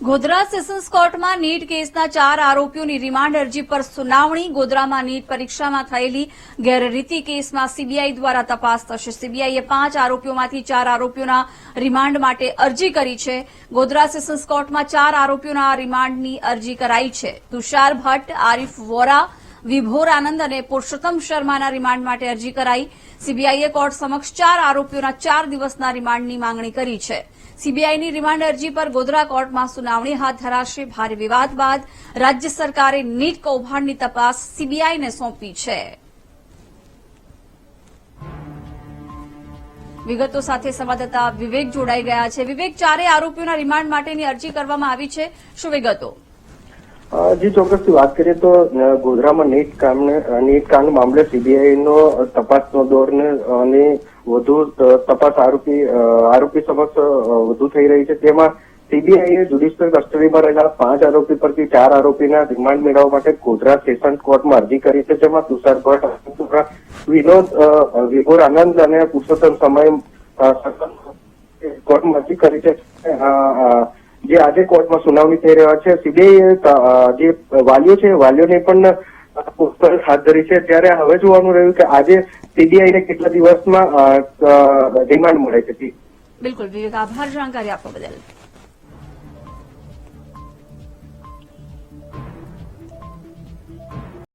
Godhra sessions કોર્ટમાં NEET કેસના 4 આરોપીઓની રિમાન્ડ અરજી પર સુનાવણી। ગોધરામાં નીટ પરીક્ષામાં થયેલી ગેરરીતિ કેસમાં સીબીઆઈ દ્વારા તપાસ થશે। સીબીઆઈએ 5 આરોપીઓમાંથી 4 આરોપીઓના રિમાન્ડ માટે અરજી કરી છે। ગોધરા સેશન્સ કોર્ટમાં 4 આરોપીઓના રિમાન્ડની અરજી કરાઈ છે। તુષાર ભટ્ટ, આરીફ વોરા, વિભોર આનંદ અને પુરુષોત્તમ શર્માના રિમાન્ડ માટે અરજી કરાઈ। સીબીઆઈએ કોર્ટ સમક્ષ 4 આરોપીઓના 4 દિવસના રિમાન્ડની માંગણી કરી છે। સીબીઆઈની રિમાન્ડ અરજી પર ગોધરા કોર્ટમાં સુનાવણી હાથ ધરાશે। ભારે વિવાદ બાદ રાજ્ય સરકારે નીટ કૌભાંડની તપાસ સીબીઆઈને સોંપી છે। વિગતો સાથે સંવાદદાતા વિવેક જોડાઈ ગયા છે। વિવેક, 4 આરોપીઓના રિમાન્ડ માટેની અરજી કરવામાં આવી છે, શું વિગતો? જી, ચોક્કસથી વાત કરીએ તો ગોધરામાં નીટ કાંડ મામલે સીબીઆઈનો તપાસનો દોર અને વધુ તપાસ આરોપી સમક્ષ વધુ થઈ રહી છે। તેમાં સીબીઆઈએ જ્યુડિશિયલ કસ્ટડીમાં રહેલા 5 આરોપી પરથી 4 આરોપીના રિમાન્ડ મેળવવા માટે ગોધરા સેશન્સ કોર્ટમાં અરજી કરી છે। જેમાં તુષાર ભટ્ટ, વિનોદ, વિભોર આનંદ અને પુરુષોત્તમ સમય કોર્ટમાં અરજી કરી છે। જે આજે કોર્ટમાં સુનાવણી થઈ રહ્યા છે। સીબીઆઈએ જે વાલીઓ છે વાલીઓને પણ પૂછપરછ હાથ ધરી છે। ત્યારે હવે જોવાનું રહ્યું કે આજે સીબીઆઈને કેટલા દિવસમાં રિમાન્ડ મળે છે। બિલકુલ વિવેક, આભાર જાણકારી આપવા બદલ।